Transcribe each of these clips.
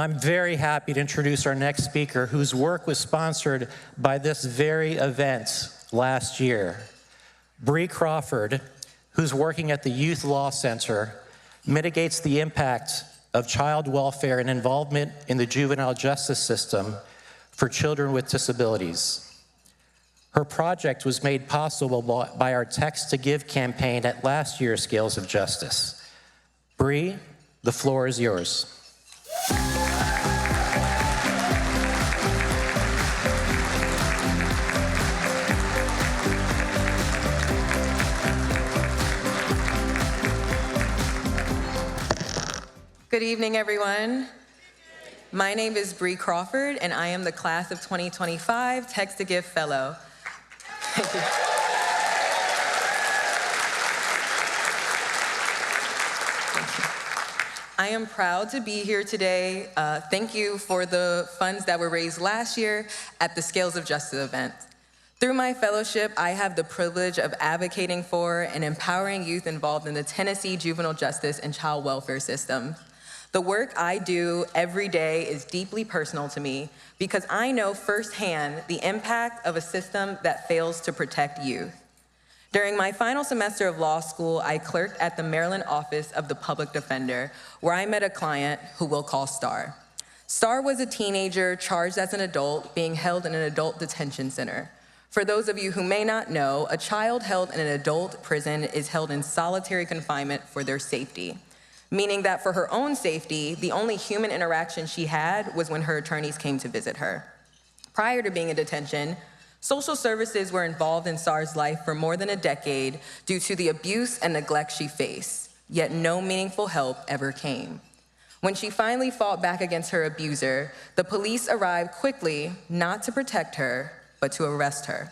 I'm very happy to introduce our next speaker, whose work was sponsored by this very event last year. Bri Crawford, who's working at the Youth Law Center, mitigates the impact of child welfare and involvement in the juvenile justice system for children with disabilities. Her project was made possible by our Text to Give campaign at last year's Scales of Justice. Bri, the floor is yours. Good evening, everyone. My name is Bri Crawford, and I am the class of 2025 Text to Give Fellow. Thank you. I am proud to be here today. Thank you for the funds that were raised last year at the Scales of Justice event. Through my fellowship, I have the privilege of advocating for and empowering youth involved in the Tennessee juvenile justice and child welfare system. The work I do every day is deeply personal to me because I know firsthand the impact of a system that fails to protect youth. During my final semester of law school, I clerked at the Maryland office of the public defender, where I met a client who we'll call Star. Star was a teenager charged as an adult being held in an adult detention center. For those of you who may not know, a child held in an adult prison is held in solitary confinement for their safety, meaning that for her own safety, the only human interaction she had was when her attorneys came to visit her. Prior to being in detention, social services were involved in Star's life for more than a decade due to the abuse and neglect she faced, yet no meaningful help ever came. When she finally fought back against her abuser, the police arrived quickly, not to protect her, but to arrest her.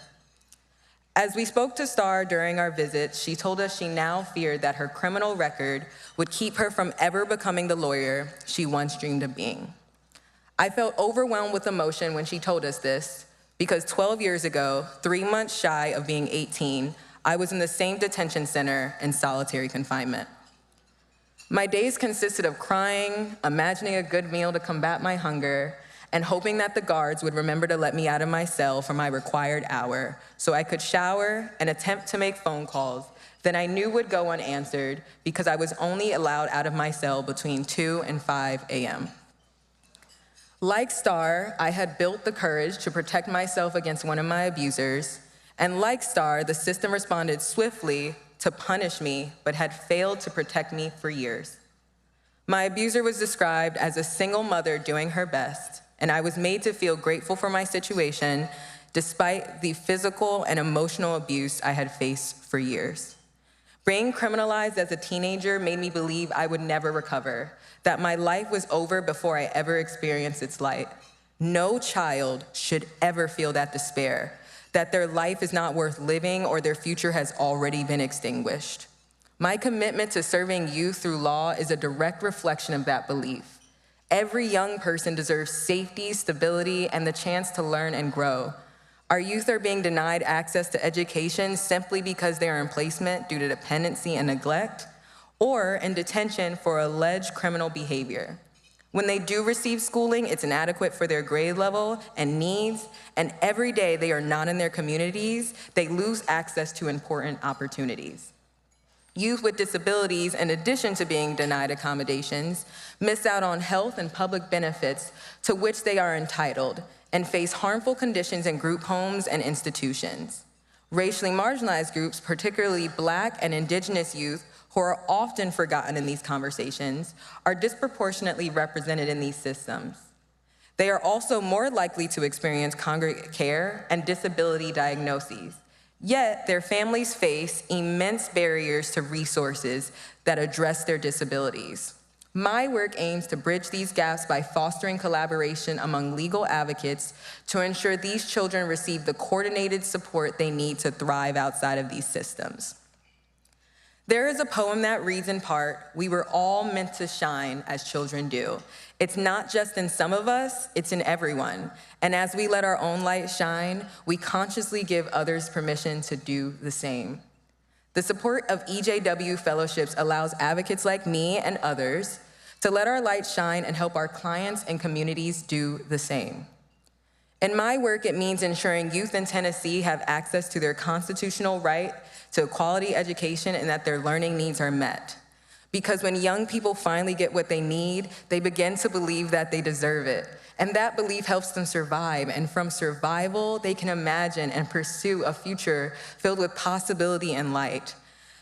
As we spoke to Star during our visit, she told us she now feared that her criminal record would keep her from ever becoming the lawyer she once dreamed of being. I felt overwhelmed with emotion when she told us this, because 12 years ago, 3 months shy of being 18, I was in the same detention center in solitary confinement. My days consisted of crying, imagining a good meal to combat my hunger, and hoping that the guards would remember to let me out of my cell for my required hour so I could shower and attempt to make phone calls that I knew would go unanswered because I was only allowed out of my cell between 2 and 5 a.m. Like Star, I had built the courage to protect myself against one of my abusers, and like Star, the system responded swiftly to punish me, but had failed to protect me for years. My abuser was described as a single mother doing her best, and I was made to feel grateful for my situation despite the physical and emotional abuse I had faced for years. Being criminalized as a teenager made me believe I would never recover, that my life was over before I ever experienced its light. No child should ever feel that despair, that their life is not worth living or their future has already been extinguished. My commitment to serving youth through law is a direct reflection of that belief. Every young person deserves safety, stability, and the chance to learn and grow. Our youth are being denied access to education simply because they are in placement due to dependency and neglect, or in detention for alleged criminal behavior. When they do receive schooling, it's inadequate for their grade level and needs, and every day they are not in their communities, they lose access to important opportunities. Youth with disabilities, in addition to being denied accommodations, miss out on health and public benefits to which they are entitled and face harmful conditions in group homes and institutions. Racially marginalized groups, particularly Black and Indigenous youth, who are often forgotten in these conversations, are disproportionately represented in these systems. They are also more likely to experience congregate care and disability diagnoses. Yet, their families face immense barriers to resources that address their disabilities. My work aims to bridge these gaps by fostering collaboration among legal advocates to ensure these children receive the coordinated support they need to thrive outside of these systems. There is a poem that reads in part, "We were all meant to shine as children do." It's not just in some of us, it's in everyone. And as we let our own light shine, we consciously give others permission to do the same. The support of EJW fellowships allows advocates like me and others to let our light shine and help our clients and communities do the same. In my work, it means ensuring youth in Tennessee have access to their constitutional right to quality education and that their learning needs are met. Because when young people finally get what they need, they begin to believe that they deserve it. And that belief helps them survive. And from survival, they can imagine and pursue a future filled with possibility and light.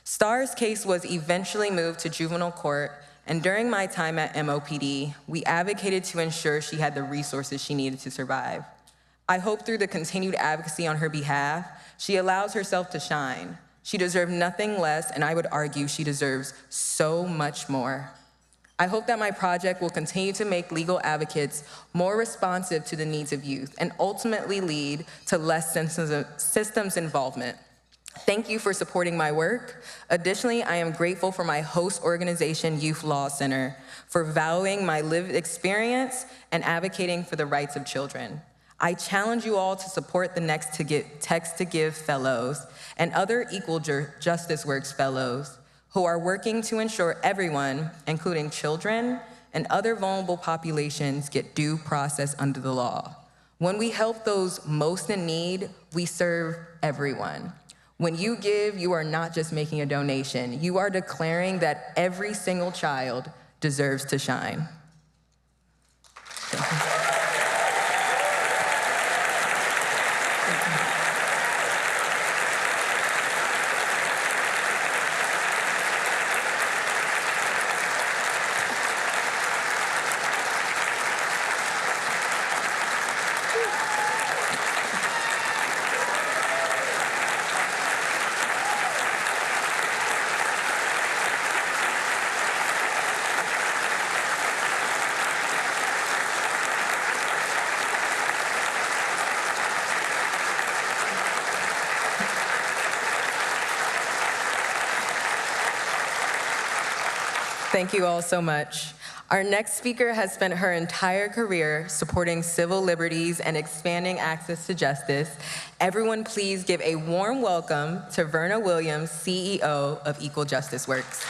Star's case was eventually moved to juvenile court, and during my time at MOPD, we advocated to ensure she had the resources she needed to survive. I hope through the continued advocacy on her behalf, she allows herself to shine. She deserved nothing less, and I would argue she deserves so much more. I hope that my project will continue to make legal advocates more responsive to the needs of youth and ultimately lead to less systems involvement. Thank you for supporting my work. Additionally, I am grateful for my host organization, Youth Law Center, for valuing my lived experience and advocating for the rights of children. I challenge you all to support the next Text to Give Fellows and other Equal Justice Works Fellows who are working to ensure everyone, including children and other vulnerable populations, get due process under the law. When we help those most in need, we serve everyone. When you give, you are not just making a donation. You are declaring that every single child deserves to shine. Thank you. Thank you all so much. Our next speaker has spent her entire career supporting civil liberties and expanding access to justice. Everyone please give a warm welcome to Verna Williams, CEO of Equal Justice Works.